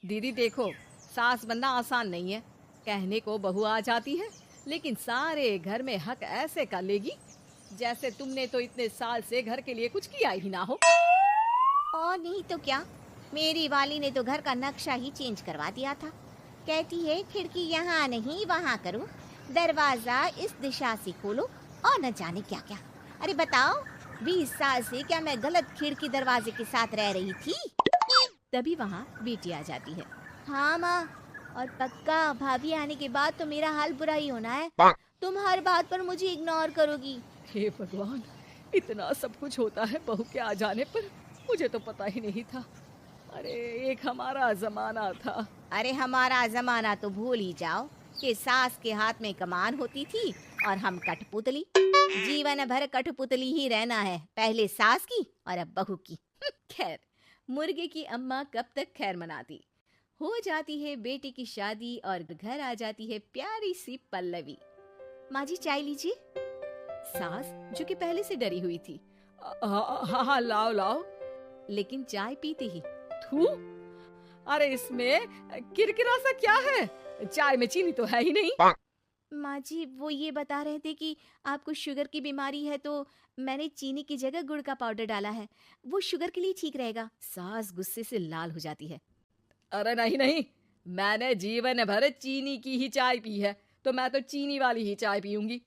दीदी देखो, सास बनना आसान नहीं है। कहने को बहू आ जाती है, लेकिन सारे घर में हक ऐसे कर लेगी जैसे तुमने तो इतने साल से घर के लिए कुछ किया ही ना हो। और नहीं तो क्या, मेरी वाली ने तो घर का नक्शा ही चेंज करवा दिया था। कहती है खिड़की यहाँ नहीं वहाँ करो, दरवाजा इस दिशा से खोलो और न जाने क्या क्या। अरे बताओ, 20 साल से क्या मैं गलत खिड़की दरवाजे के साथ रह रही थी? तभी वहाँ बेटी आ जाती है। हाँ माँ, और पक्का भाभी आने के बाद तो मेरा हाल बुरा ही होना है। तुम हर बात पर मुझे इग्नोर करोगी। हे भगवान, इतना सब कुछ होता है बहू के आ जाने पर, मुझे तो पता ही नहीं था। अरे एक हमारा जमाना था। अरे हमारा जमाना तो भूल ही जाओ कि सास के हाथ में कमान होती थी और हम कठपुतली। जीवन भर कठपुतली ही रहना है, पहले सास की और अब बहू की। खैर, मुर्गे की अम्मा कब तक खैर मनाती। हो जाती है बेटी की शादी और घर आ जाती है प्यारी सी पल्लवी। माँ जी चाय लीजिए। सास जो कि पहले से डरी हुई थी, हाँ हाँ लाओ लाओ, लेकिन चाय पीते ही थू, अरे इसमें किरकिरा सा क्या है? चाय में चीनी तो है ही नहीं। माँ जी वो ये बता रहे थे कि आपको शुगर की बीमारी है तो मैंने चीनी की जगह गुड़ का पाउडर डाला है, वो शुगर के लिए ठीक रहेगा। सास गुस्से से लाल हो जाती है। अरे नहीं नहीं, मैंने जीवन भर चीनी की ही चाय पी है, तो मैं तो चीनी वाली ही चाय पीऊंगी।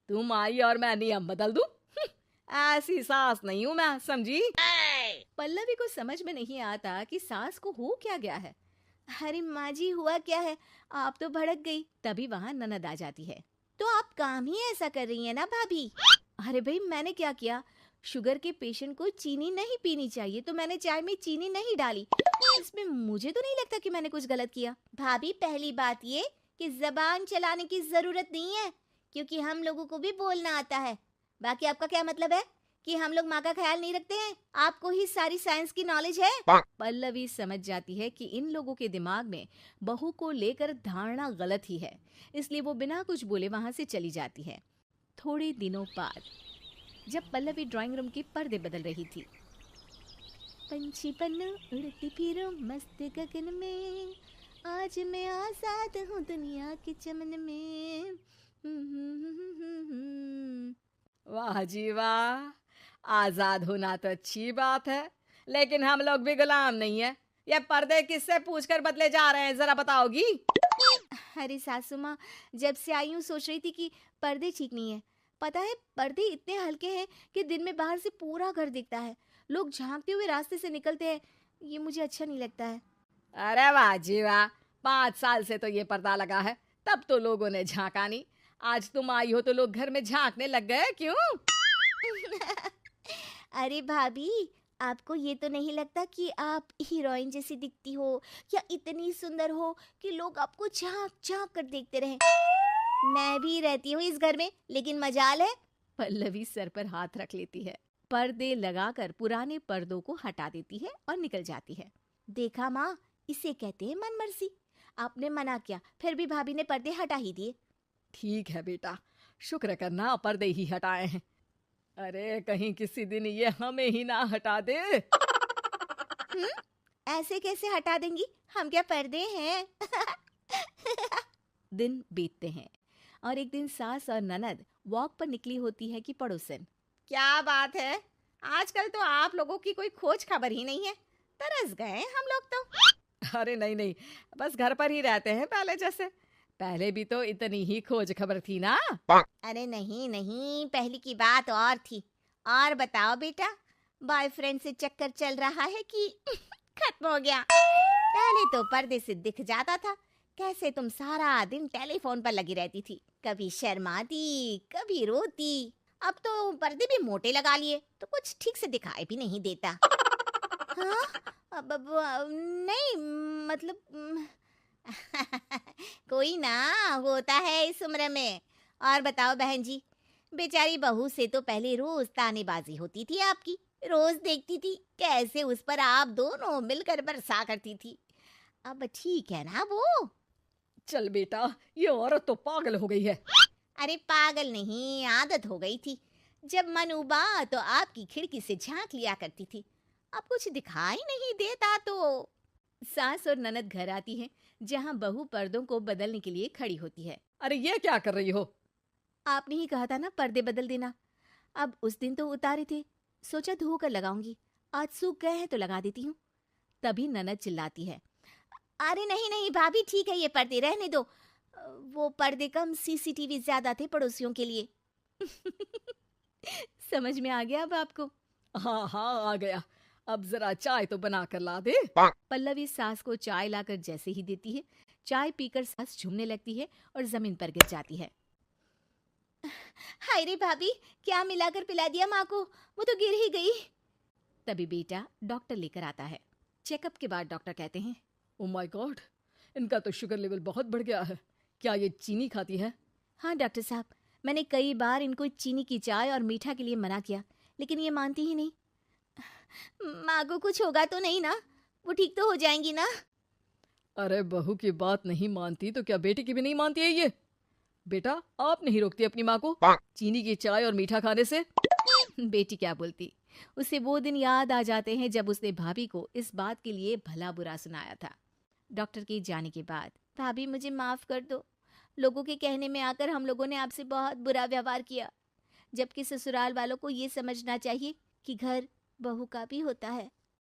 तुम आई और मैं नियम बदल दूं? ऐसी सास नहीं हूं मैं, समझी? पल्लवी को समझ में नहीं आता कि सास को हो क्या गया है। अरे माँ जी हुआ क्या है, आप तो भड़क गई। तभी वहाँ ननद आ जाती है। तो आप काम ही ऐसा कर रही हैं ना भाभी? अरे भाई मैंने क्या किया? शुगर के पेशेंट को चीनी नहीं पीनी चाहिए तो मैंने चाय में चीनी नहीं डाली। इसमें मुझे तो नहीं लगता कि मैंने कुछ गलत किया। भाभी पहली बात ये कि जबान चलाने की जरूरत नहीं है, क्योंकि हम लोगों को भी बोलना आता है। बाकी आपका क्या मतलब है कि हम लोग माँ का ख्याल नहीं रखते हैं? आपको ही सारी साइंस की नॉलेज है। पल्लवी समझ जाती है कि इन लोगों के दिमाग में बहू को लेकर धारणा गलत ही है, इसलिए वो बिना कुछ बोले वहां से चली जाती है। थोड़े दिनों बाद जब पल्लवी ड्राइंग रूम के पर्दे बदल रही थी, पंछी पन्नू उड़ती फिरूं मस्त गगन में, आज मैं आजाद हूँ दुनिया के चमन में। वाह जी वाह, आजाद होना तो अच्छी बात है, लेकिन हम लोग भी गुलाम नहीं है। ये पर्दे किससे पूछकर बदले जा रहे हैं, जरा बताओगी? अरे सासू माँ, जब से आई हूँ सोच रही थी कि पर्दे ठीक नहीं है। पता है पर्दे इतने हल्के हैं कि दिन में बाहर से पूरा घर दिखता है, लोग झांकते हुए रास्ते से निकलते हैं, ये मुझे अच्छा नहीं लगता है। अरे वाह जी वाह, 5 साल से तो ये पर्दा लगा है, तब तो लोगों ने झांका नहीं। आज तुम आई हो तो लोग घर में झांकने लग गए, क्यों? अरे भाभी, आपको ये तो नहीं लगता कि आप हीरोइन जैसी दिखती हो या इतनी सुंदर हो कि लोग आपको झांक झांक कर देखते रहें? मैं भी रहती हूँ इस घर में, लेकिन मजाल है। पल्लवी सर पर हाथ रख लेती है, पर्दे लगाकर पुराने पर्दों को हटा देती है और निकल जाती है। देखा माँ, इसे कहते हैं मनमर्जी। आपने मना किया, फिर भी भाभी ने पर्दे हटा ही दिए। ठीक है बेटा, शुक्र करना पर्दे ही हटाए हैं। अरे कहीं किसी दिन ये हमें ही ना हटा दे। हम्म, ऐसे कैसे हटा देंगी, हम क्या पर्दे हैं? दिन बीतते हैं और एक दिन सास और ननद वॉक पर निकली होती है कि पड़ोसन। क्या बात है, आजकल तो आप लोगों की कोई खोज खबर ही नहीं है। तरस गए हम लोग तो। अरे नहीं नहीं, बस घर पर ही रहते हैं पहले जैसे। पहले भी तो इतनी ही खोज खबर थी ना। अरे नहीं नहीं, पहली की बात और थी। और बताओ बेटा, बॉयफ्रेंड से चक्कर चल रहा है कि खत्म हो गया? पहले तो पर्दे से दिख जाता था कैसे तुम सारा दिन टेलीफोन पर लगी रहती थी, कभी शर्माती कभी रोती। अब तो पर्दे भी मोटे लगा लिए तो कुछ ठीक से दिखाई भी नहीं देता। हाँ, अब नहीं मतलब कोई ना, होता है इस उम्र में। और बताओ बहन जी, बेचारी बहू से तो पहले रोज तानेबाजी होती थी आपकी, रोज देखती थी कैसे उस पर आप दोनों मिलकर बरसा करती थी। अब ठीक है ना वो? चल बेटा, ये औरत तो पागल हो गई है। अरे पागल नहीं, आदत हो गई थी। जब मन उबा तो आपकी खिड़की से झांक लिया करती थी, अब कुछ दिखाई नहीं देता तो सास और ननद घर आती हैं, जहां बहू पर्दों को बदलने के लिए खड़ी होती है। अरे ये क्या कर रही हो? आपने ही कहा था ना पर्दे बदल देना। अब उस दिन तो उतारे थे, सोचा धोकर लगाऊंगी, आज सूख गए हैं तो लगा देती हूँ। तभी ननद चिल्लाती है, अरे नहीं नहीं भाभी, ठीक है ये पर्दे रहने दो। वो पर्दे कम, सीसीटीवी ज्यादा थे पड़ोसियों के लिए। समझ में आ गया अब आपको? हाँ हाँ, आ गया। अब जरा चाय तो बना कर ला दे। पल्लवी सास को चाय लाकर जैसे ही देती है, चाय पीकर सास झूमने लगती है और जमीन पर गिर जाती है। हाय रे भाभी, क्या मिलाकर पिला दिया माँ को, वो तो गिर ही गई। तभी बेटा डॉक्टर लेकर आता है। चेकअप के बाद डॉक्टर कहते हैं, ओ माय गॉड, इनका तो शुगर लेवल बहुत बढ़ गया है। क्या ये चीनी खाती है? हाँ डॉक्टर साहब, मैंने कई बार इनको चीनी की चाय और मीठा के लिए मना किया, लेकिन ये मानती ही नहीं। माँ को कुछ होगा तो नहीं ना? वो ठीक तो हो जाएंगी ना? अरे बहू की बात नहीं मानती तो क्या बेटी की भी नहीं मानती है ये? बेटा, आप नहीं रोकती अपनी माँ को चीनी की चाय और मीठा खाने से? बेटी क्या बोलती, उसे वो दिन याद आ जाते हैं जब उसने भाभी को इस बात के लिए भला बुरा सुनाया था। डॉक्टर के जाने के बाद, भाभी मुझे माफ कर दो, लोगों के कहने में आकर हम लोगों ने आपसे बहुत बुरा व्यवहार किया, जबकि ससुराल वालों को ये समझना चाहिए कि घर बहू का भी होता है।